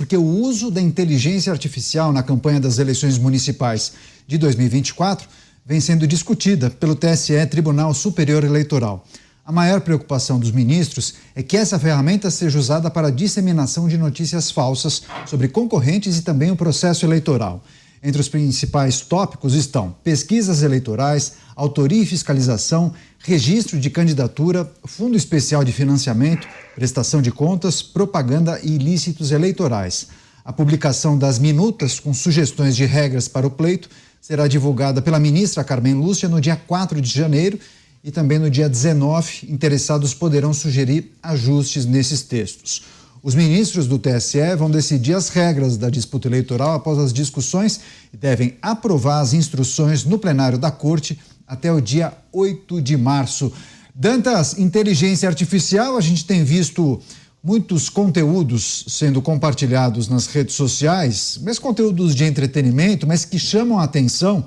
porque o uso da inteligência artificial na campanha das eleições municipais de 2024 vem sendo discutida pelo TSE, Tribunal Superior Eleitoral. A maior preocupação dos ministros é que essa ferramenta seja usada para a disseminação de notícias falsas sobre concorrentes e também o processo eleitoral. Entre os principais tópicos estão pesquisas eleitorais, autoria e fiscalização, registro de candidatura, fundo especial de financiamento, prestação de contas, propaganda e ilícitos eleitorais. A publicação das minutas com sugestões de regras para o pleito será divulgada pela ministra Carmen Lúcia no dia 4 de janeiro e também no dia 19, interessados poderão sugerir ajustes nesses textos. Os ministros do TSE vão decidir as regras da disputa eleitoral após as discussões e devem aprovar as instruções no plenário da Corte até o dia 8 de março. Dantas, inteligência artificial, a gente tem visto muitos conteúdos sendo compartilhados nas redes sociais, mas conteúdos de entretenimento, mas que chamam a atenção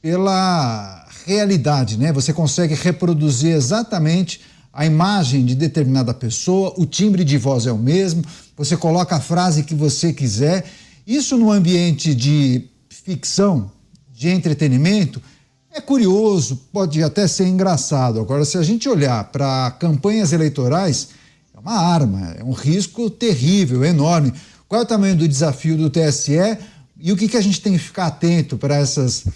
pela realidade, né? Você consegue reproduzir exatamente a imagem de determinada pessoa, o timbre de voz é o mesmo, você coloca a frase que você quiser. Isso no ambiente de ficção, de entretenimento, é curioso, pode até ser engraçado. Agora, se a gente olhar para campanhas eleitorais, é uma arma, é um risco terrível, enorme. Qual é o tamanho do desafio do TSE e o que a gente tem que ficar atento para essas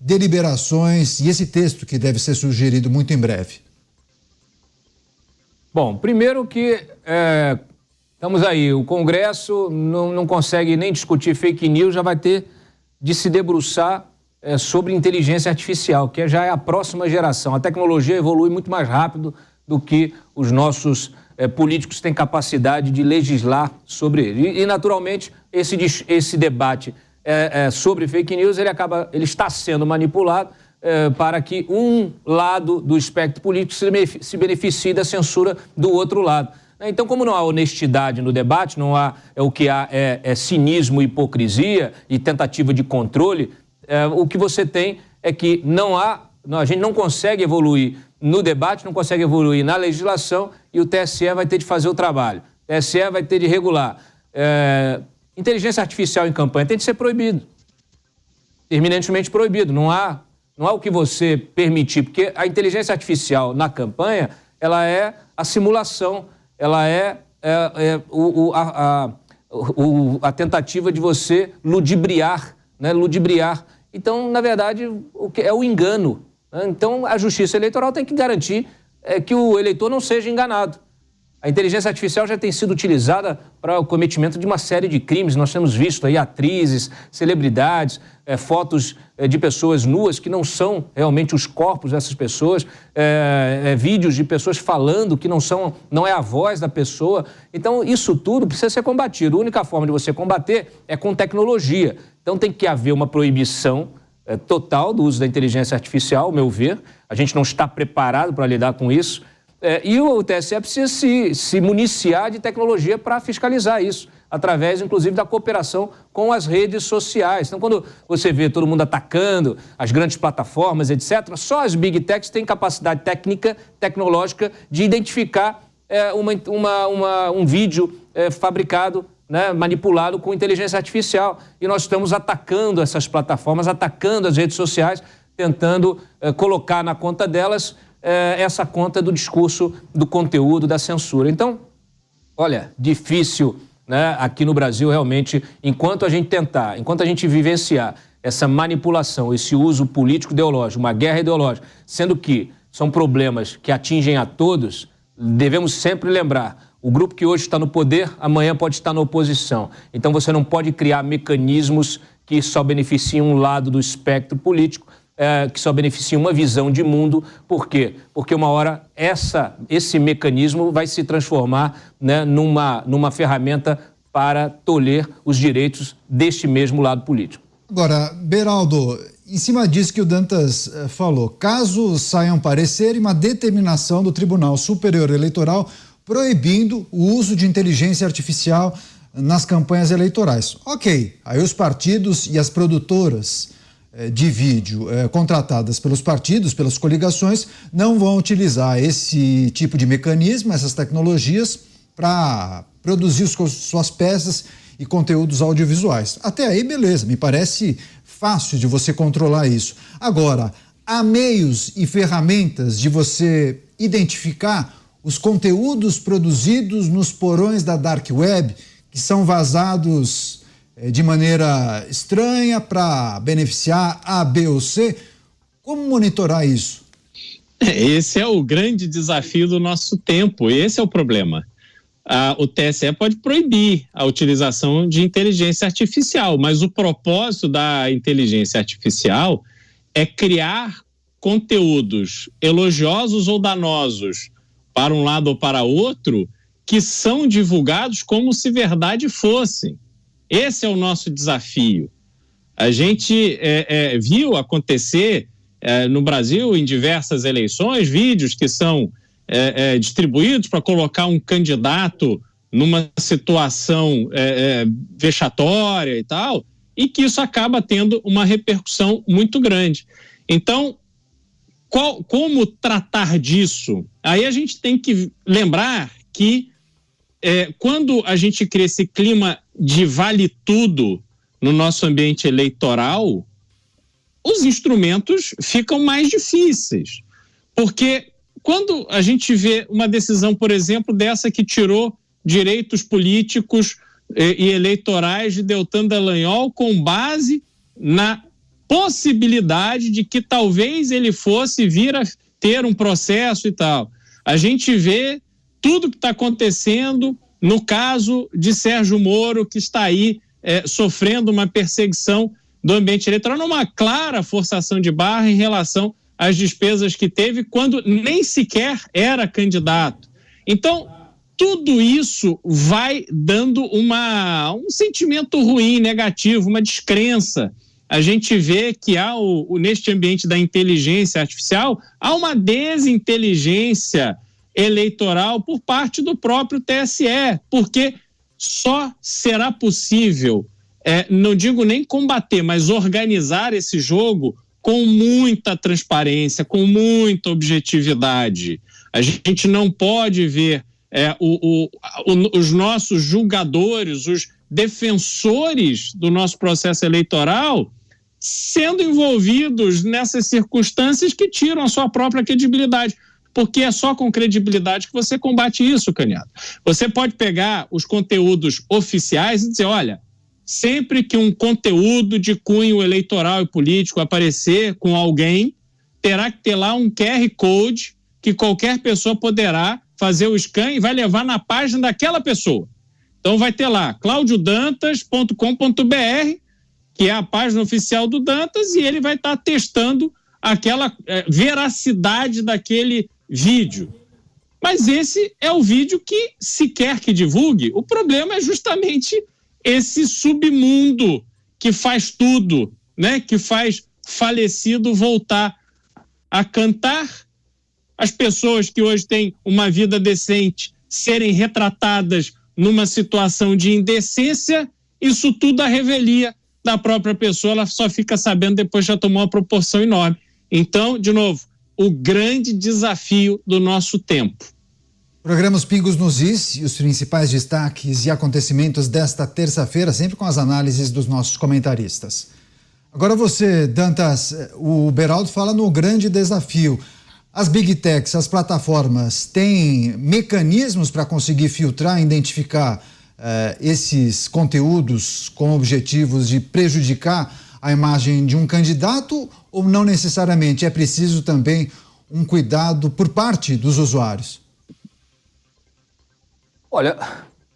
deliberações e esse texto que deve ser sugerido muito em breve? Bom, primeiro que estamos aí, o Congresso não consegue nem discutir fake news, já vai ter de se debruçar sobre inteligência artificial, que já é a próxima geração. A tecnologia evolui muito mais rápido do que os nossos políticos têm capacidade de legislar sobre ele. E naturalmente, esse debate sobre fake news, ele está sendo manipulado para que um lado do espectro político se beneficie da censura do outro lado. Então, como não há honestidade no debate, não há, o que há é cinismo, hipocrisia e tentativa de controle, o que você tem é que a gente não consegue evoluir no debate, não consegue evoluir na legislação e o TSE vai ter de fazer o trabalho. O TSE vai ter de regular. Inteligência artificial em campanha tem de ser proibido. Terminantemente proibido. Não há o que você permitir, porque a inteligência artificial na campanha, ela é a simulação, ela é a tentativa de você ludibriar, né? Ludibriar. Então, na verdade, é o engano. Né? Então, a Justiça Eleitoral tem que garantir que o eleitor não seja enganado. A inteligência artificial já tem sido utilizada para o cometimento de uma série de crimes. Nós temos visto aí atrizes, celebridades, fotos de pessoas nuas que não são realmente os corpos dessas pessoas, vídeos de pessoas falando que não é a voz da pessoa. Então, isso tudo precisa ser combatido. A única forma de você combater é com tecnologia. Então, tem que haver uma proibição total do uso da inteligência artificial, ao meu ver. A gente não está preparado para lidar com isso. E o TSE precisa se municiar de tecnologia para fiscalizar isso, através, inclusive, da cooperação com as redes sociais. Então, quando você vê todo mundo atacando as grandes plataformas, etc., só as Big Techs têm capacidade técnica, tecnológica, de identificar um vídeo fabricado, né, manipulado com inteligência artificial. E nós estamos atacando essas plataformas, atacando as redes sociais, tentando colocar na conta delas essa conta do discurso, do conteúdo, da censura. Então, olha, difícil, né, aqui no Brasil, realmente, enquanto a gente vivenciar essa manipulação, esse uso político ideológico, uma guerra ideológica, sendo que são problemas que atingem a todos, devemos sempre lembrar, o grupo que hoje está no poder, amanhã pode estar na oposição. Então, você não pode criar mecanismos que só beneficiam um lado do espectro político, que só beneficia uma visão de mundo. Por quê? Porque uma hora esse mecanismo vai se transformar, né, numa ferramenta para tolher os direitos deste mesmo lado político. Agora, Beraldo, em cima disso que o Dantas falou, caso saia um parecer e uma determinação do Tribunal Superior Eleitoral proibindo o uso de inteligência artificial nas campanhas eleitorais. Ok, aí os partidos e as produtoras de vídeo contratadas pelos partidos, pelas coligações, não vão utilizar esse tipo de mecanismo, essas tecnologias, para produzir suas peças e conteúdos audiovisuais. Até aí, beleza, me parece fácil de você controlar isso. Agora, há meios e ferramentas de você identificar os conteúdos produzidos nos porões da Dark Web, que são vazados de maneira estranha para beneficiar A, B ou C. Como monitorar isso? Esse é o grande desafio do nosso tempo, esse é o problema. O TSE pode proibir a utilização de inteligência artificial, mas o propósito da inteligência artificial é criar conteúdos elogiosos ou danosos para um lado ou para outro, que são divulgados como se verdade fossem. Esse é o nosso desafio. A gente viu acontecer no Brasil, em diversas eleições, vídeos que são distribuídos para colocar um candidato numa situação vexatória e tal, e que isso acaba tendo uma repercussão muito grande. Então, como tratar disso? Aí a gente tem que lembrar que quando a gente cria esse clima de vale tudo no nosso ambiente eleitoral, os instrumentos ficam mais difíceis. Porque quando a gente vê uma decisão, por exemplo, dessa que tirou direitos políticos e eleitorais de Deltan Dallagnol com base na possibilidade de que talvez ele fosse vir a ter um processo e tal. A gente vê tudo que está acontecendo no caso de Sérgio Moro, que está aí sofrendo uma perseguição do ambiente eleitoral, numa clara forçação de barra em relação às despesas que teve quando nem sequer era candidato. Então, tudo isso vai dando um sentimento ruim, negativo, uma descrença. A gente vê que neste ambiente da inteligência artificial, há uma desinteligência eleitoral por parte do próprio TSE, porque só será possível, não digo nem combater, mas organizar esse jogo com muita transparência, com muita objetividade. A gente não pode ver os nossos julgadores, os defensores do nosso processo eleitoral sendo envolvidos nessas circunstâncias que tiram a sua própria credibilidade, porque é só com credibilidade que você combate isso, Canhado. Você pode pegar os conteúdos oficiais e dizer, olha, sempre que um conteúdo de cunho eleitoral e político aparecer com alguém, terá que ter lá um QR Code que qualquer pessoa poderá fazer o scan e vai levar na página daquela pessoa. Então vai ter lá claudiodantas.com.br, que é a página oficial do Dantas, e ele vai estar testando aquela veracidade daquele vídeo. Mas esse é o vídeo que se quer que divulgue. O problema é justamente esse submundo que faz tudo, né? Que faz falecido voltar a cantar, as pessoas que hoje têm uma vida decente serem retratadas numa situação de indecência, isso tudo a revelia da própria pessoa, ela só fica sabendo depois que já tomou uma proporção enorme. Então, de novo, o grande desafio do nosso tempo. Programa Os Pingos nos Is e os principais destaques e acontecimentos desta terça-feira, sempre com as análises dos nossos comentaristas. Agora você, Dantas, o Beraldo fala no grande desafio. As Big Techs, as plataformas, têm mecanismos para conseguir filtrar e identificar esses conteúdos com objetivos de prejudicar a imagem de um candidato, ou não necessariamente? É preciso também um cuidado por parte dos usuários? Olha,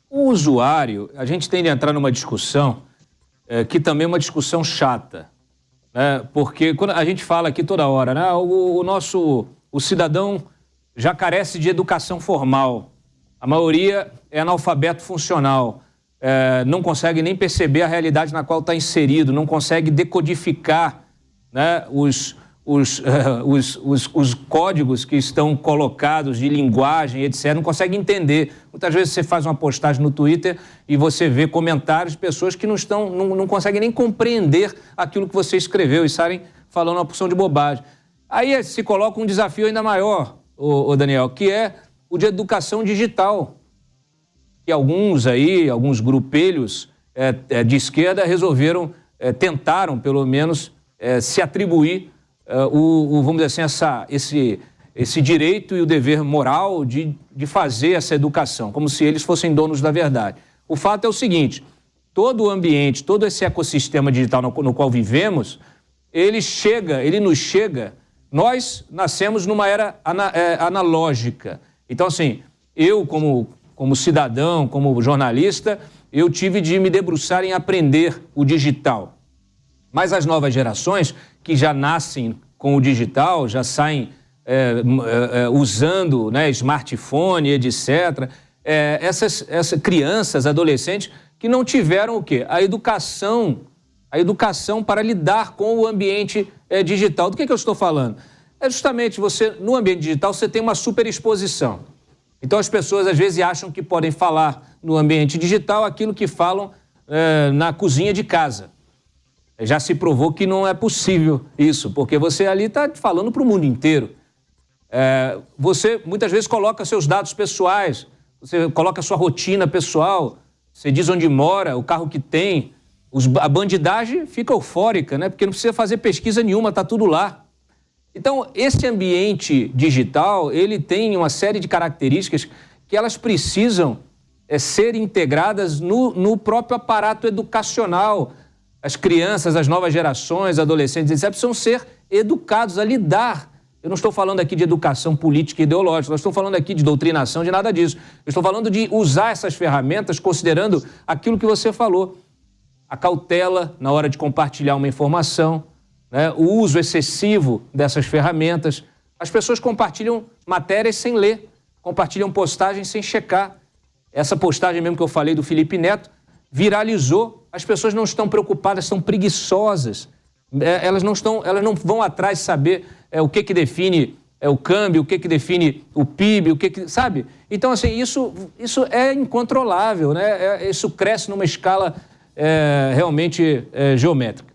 o usuário, a gente tem de entrar numa discussão que também é uma discussão chata, né? Porque quando a gente fala aqui toda hora, né? O cidadão já carece de educação formal. A maioria é analfabeto funcional, não consegue nem perceber a realidade na qual está inserido, não consegue decodificar, né, os códigos que estão colocados de linguagem, etc., não consegue entender. Muitas vezes você faz uma postagem no Twitter e você vê comentários de pessoas que não conseguem nem compreender aquilo que você escreveu e saem falando uma porção de bobagem. Aí se coloca um desafio ainda maior, o Daniel, que é o de educação digital, que alguns grupelhos de esquerda resolveram, tentaram pelo menos, se atribuir vamos dizer assim, esse direito e o dever moral de fazer essa educação, como se eles fossem donos da verdade. O fato é o seguinte: todo o ambiente, todo esse ecossistema digital no qual vivemos, ele nos chega. Nós nascemos numa era analógica. Então, assim, eu como cidadão, como jornalista, eu tive de me debruçar em aprender o digital. Mas as novas gerações, que já nascem com o digital, já saem usando, né, smartphone, etc., essas crianças, adolescentes, que não tiveram o quê? A educação para lidar com o ambiente digital. Do que eu estou falando? É justamente no ambiente digital, você tem uma superexposição. Então, as pessoas, às vezes, acham que podem falar no ambiente digital aquilo que falam na cozinha de casa. Já se provou que não é possível isso, porque você ali está falando para o mundo inteiro. Você, muitas vezes, coloca seus dados pessoais, você coloca a sua rotina pessoal, você diz onde mora, o carro que tem. A bandidagem fica eufórica, né? Porque não precisa fazer pesquisa nenhuma, está tudo lá. Então, esse ambiente digital, ele tem uma série de características que elas precisam ser integradas no próprio aparato educacional. As crianças, as novas gerações, adolescentes, etc., precisam ser educados a lidar. Eu não estou falando aqui de educação política e ideológica, não estou falando aqui de doutrinação, de nada disso. Eu estou falando de usar essas ferramentas considerando aquilo que você falou. A cautela na hora de compartilhar uma informação, né? O uso excessivo dessas ferramentas. As pessoas compartilham matérias sem ler, compartilham postagens sem checar. Essa postagem mesmo que eu falei do Felipe Neto viralizou. As pessoas não estão preocupadas, são preguiçosas. Elas não vão atrás de saber o que define o câmbio, o que define o PIB, sabe? Então, assim, isso é incontrolável, né? Isso cresce numa escala realmente geométrica.